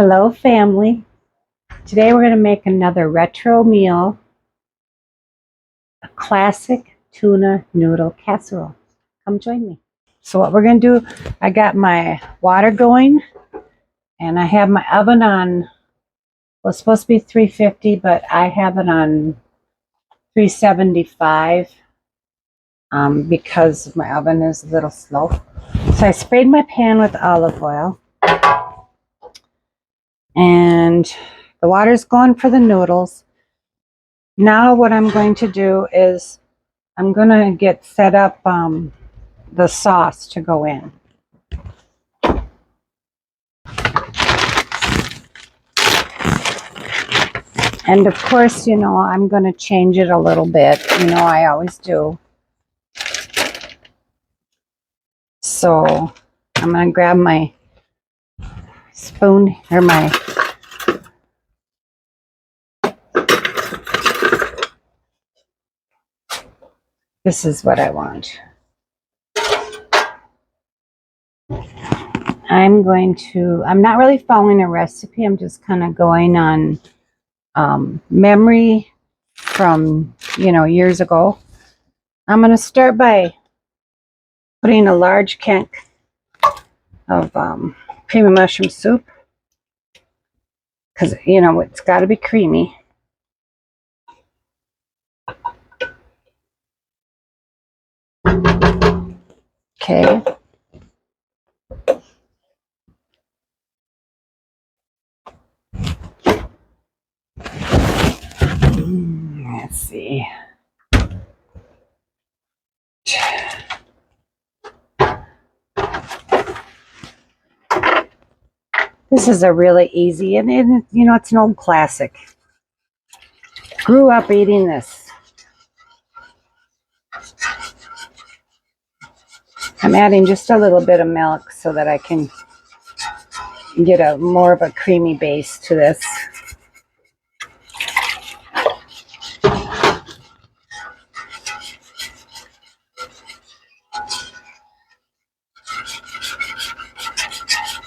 Hello, family. Today we're going to make another retro meal, a classic tuna noodle casserole. Come join me. So what we're going to do, I got my water going and I have my oven on, well, it's supposed to be 350, but I have it on 375 because my oven is a little slow. So I sprayed my pan with olive oil and the water's going for the noodles. Now what I'm going to do is I'm going to get set up the sauce to go in. And of course, I'm going to change it a little bit. I always do. So I'm going to grab my spoon or this is what I want. I'm not really following a recipe. I'm just kind of going on memory from, years ago. I'm going to start by putting a large can of cream of mushroom soup because, it's got to be creamy. Okay. Let's see. This is a really easy, and it's an old classic. Grew up eating this. I'm adding just a little bit of milk so that I can get a more of a creamy base to this.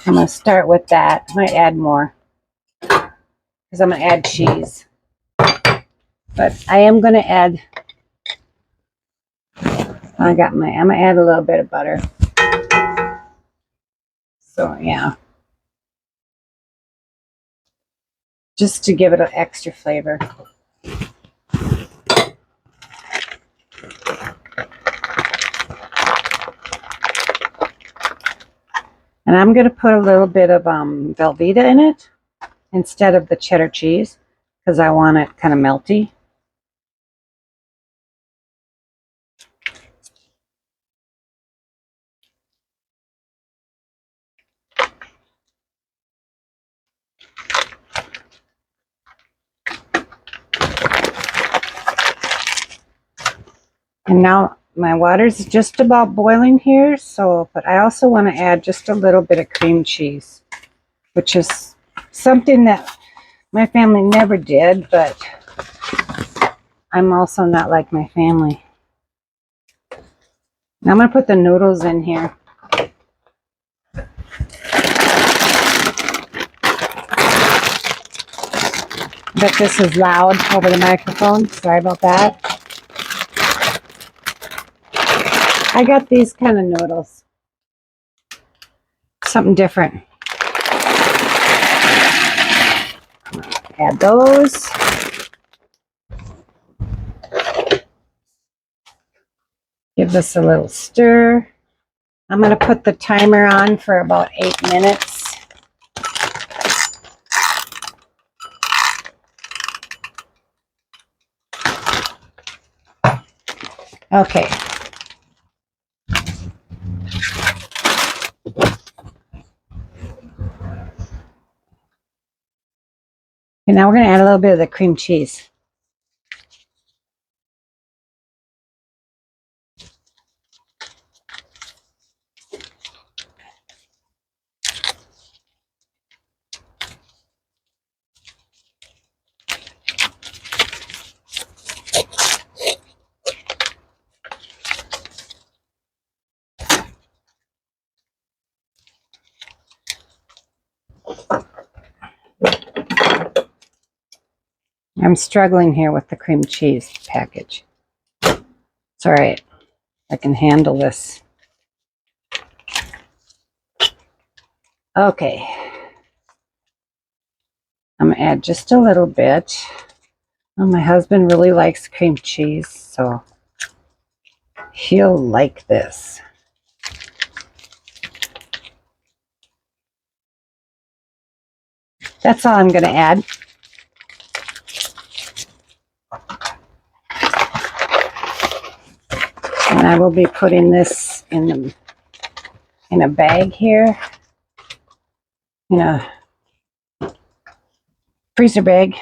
I'm going to start with that. I might add more because I'm going to add cheese. But I am going to add, I'm going to add a little bit of butter. So, yeah. Just to give it an extra flavor. And I'm going to put a little bit of velveeta in it instead of the cheddar cheese because I want it kind of melty. And now my water's just about boiling here, but I also want to add just a little bit of cream cheese, which is something that my family never did, but I'm also not like my family. Now I'm going to put the noodles in here. Bet this is loud over the microphone. Sorry about that. I got these kind of noodles. Something different. Add those. Give this a little stir. I'm going to put the timer on for about 8 minutes. Okay. And now we're going to add a little bit of the cream cheese. I'm struggling here with the cream cheese package. It's all right. I can handle this. Okay. I'm going to add just a little bit. Oh, my husband really likes cream cheese, so he'll like this. That's all I'm going to add. And I will be putting this in a bag here, in a freezer bag.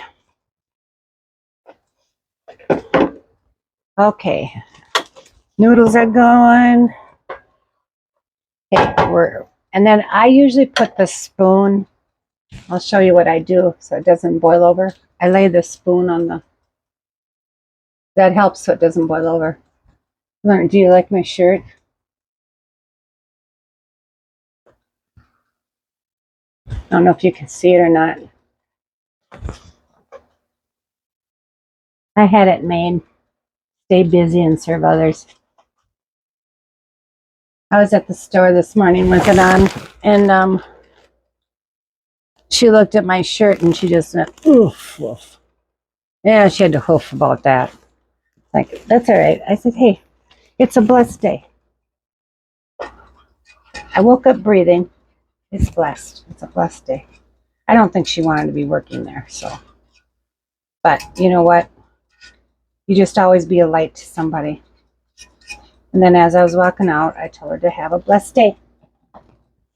Okay, noodles are going. Okay, and then I usually put the spoon. I'll show you what I do so it doesn't boil over. I lay the spoon on the. That helps so it doesn't boil over. Do you like my shirt? I don't know if you can see it or not. I had it made. Stay busy and serve others. I was at the store this morning with it on, and she looked at my shirt and she just went, oof, oof. Yeah, she had to hoof about that. Like, that's all right. I said, hey, it's a blessed day. I woke up breathing. It's blessed. It's a blessed day. I don't think she wanted to be working there, so. But you know what? You just always be a light to somebody. And then as I was walking out, I told her to have a blessed day.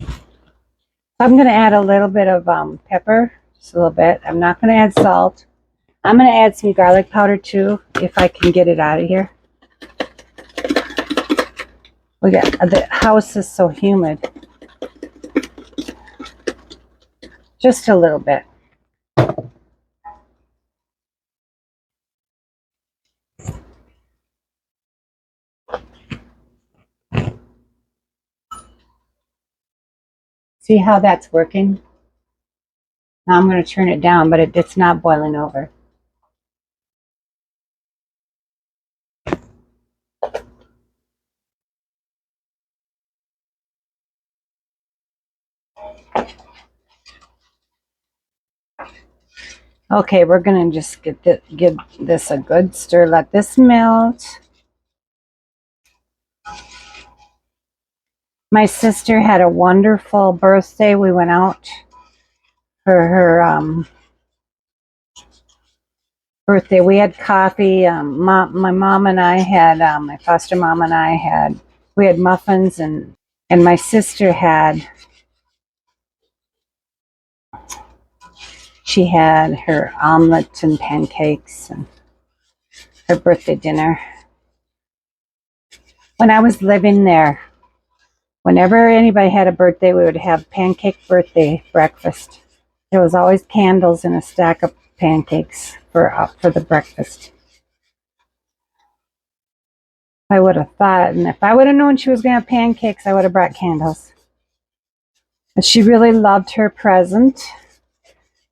I'm going to add a little bit of pepper, just a little bit. I'm not going to add salt. I'm going to add some garlic powder too, if I can get it out of here. The house is so humid. Just a little bit. See how that's working? Now I'm going to turn it down, but it's not boiling over. Okay, we're going to just give this a good stir. Let this melt. My sister had a wonderful birthday. We went out for her birthday. We had coffee. My mom and I had, my foster mom and I had, we had muffins, and my sister had, she had her omelet and pancakes and her birthday dinner. When I was living there, whenever anybody had a birthday, we would have pancake birthday breakfast. There was always candles and a stack of pancakes for the breakfast. I would have thought, and if I would have known she was going to have pancakes, I would have brought candles. But she really loved her present.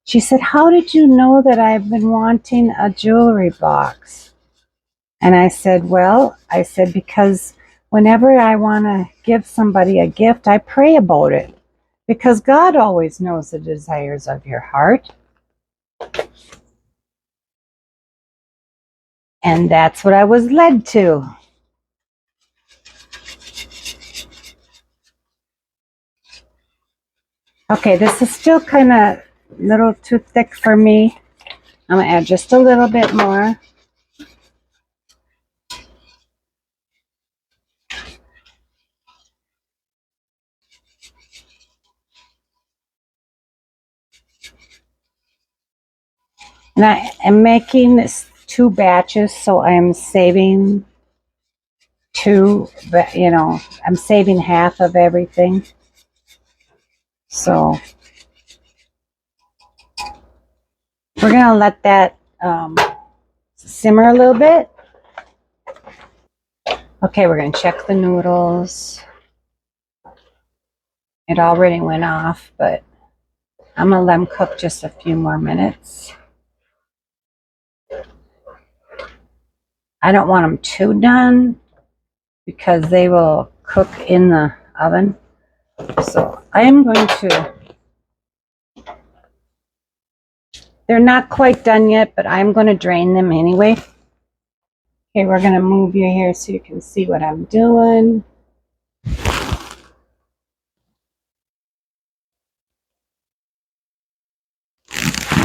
She said, how did you know that I've been wanting a jewelry box? And I said, because whenever I want to give somebody a gift, I pray about it. Because God always knows the desires of your heart. And that's what I was led to. Okay, this is still kind of a little too thick for me. I'm going to add just a little bit more. And I am making this 2 batches, so I am saving 2, but I'm saving half of everything. So we're going to let that simmer a little bit. Okay, we're going to check the noodles. It already went off, but I'm going to let them cook just a few more minutes. I don't want them too done because they will cook in the oven. So I am going to, they're not quite done yet, but I'm going to drain them anyway. Okay, we're going to move you here so you can see what I'm doing.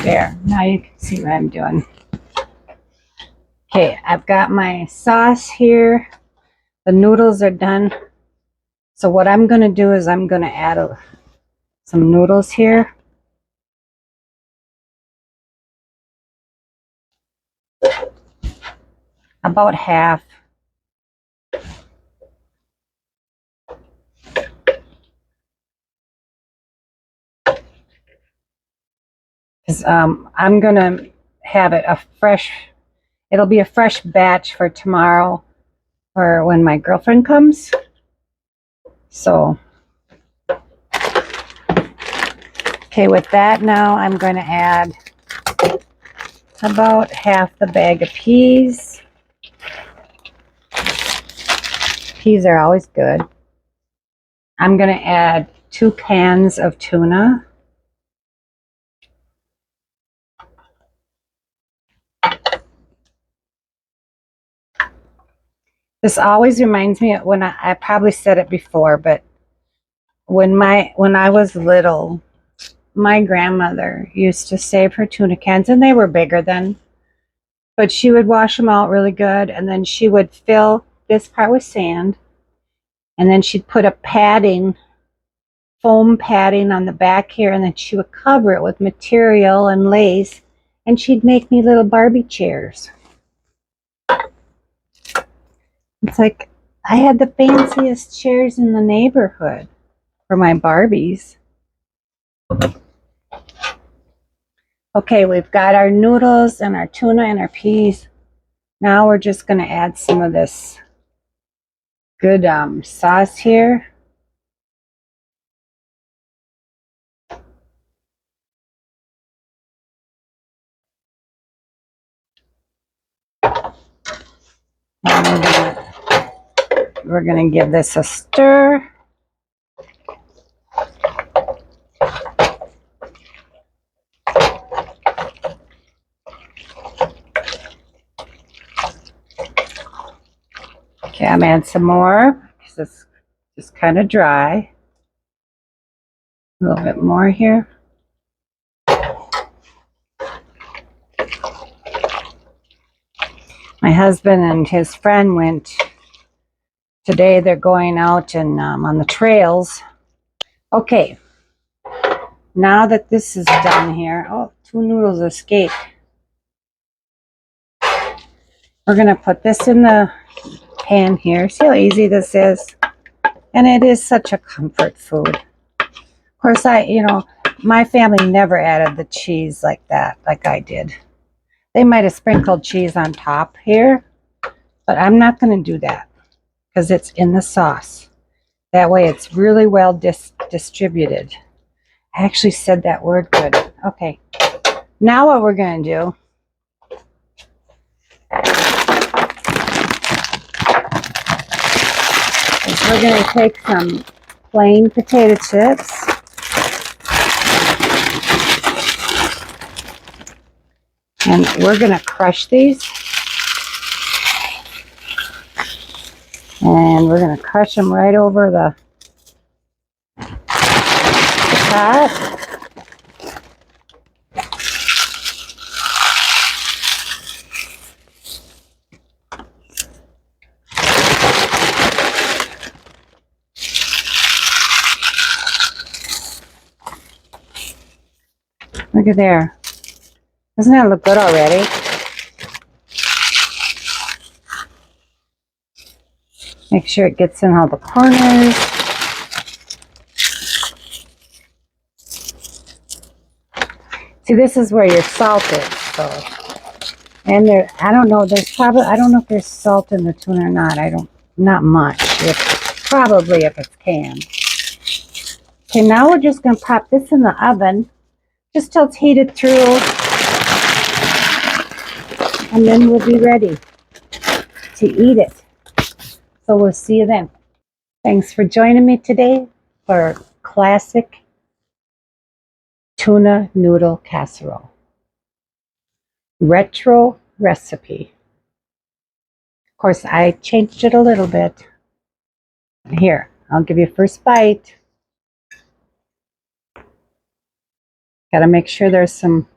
There, now you can see what I'm doing. Okay, I've got my sauce here. The noodles are done. So what I'm going to do is I'm going to add some noodles here. About half. Because I'm going to have it it'll be a fresh batch for tomorrow or when my girlfriend comes. So, okay, with that now I'm going to add about half the bag of peas. Peas are always good. I'm going to add 2 cans of tuna. This always reminds me of when I probably said it before, but when I was little, my grandmother used to save her tuna cans, and they were bigger then, but she would wash them out really good, and then she would fill this part with sand, and then she'd put a foam padding on the back here, and then she would cover it with material and lace, and she'd make me little Barbie chairs. It's like I had the fanciest chairs in the neighborhood for my Barbies. Okay, we've got our noodles and our tuna and our peas. Now we're just going to add some of this good sauce here. And we're going to give this a stir. Okay, I'm adding some more because it's just kind of dry. A little bit more here. My husband and his friend went today. They're going out and on the trails. Okay, now that this is done here, oh, 2 noodles escaped. We're going to put this in the pan here. See how easy this is? And it is such a comfort food. Of course, my family never added the cheese like that, like I did. They might have sprinkled cheese on top here, but I'm not going to do that because it's in the sauce. That way it's really well distributed. I actually said that word good. Okay. Now what we're going to do is we're going to take some plain potato chips. And we're going to crush these. And we're going to crush them right over the top. Look at there. Doesn't that look good already? Make sure it gets in all the corners. See, this is where your salt is. So, and there, I don't know. I don't know if there's salt in the tuna or not. Not much. Probably if it's canned. Okay, now we're just going to pop this in the oven, just till it's heated through, and then we'll be ready. to eat it. So we'll see you then. Thanks for joining me today for classic tuna noodle casserole. Retro recipe. Of course, I changed it a little bit. Here, I'll give you first bite. Got to make sure there's some.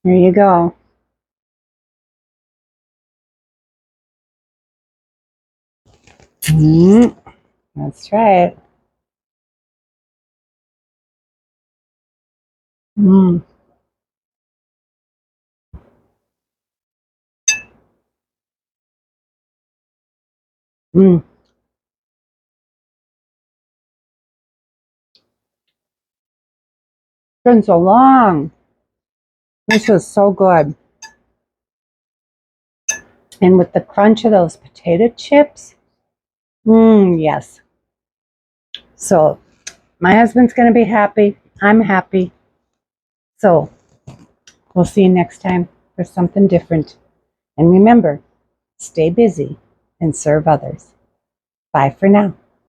There you go. Let's try it. Mmm. Mmm. It's been so long. This is so good. And with the crunch of those potato chips. Yes. So my husband's going to be happy. I'm happy. So we'll see you next time for something different. And remember, stay busy and serve others. Bye for now.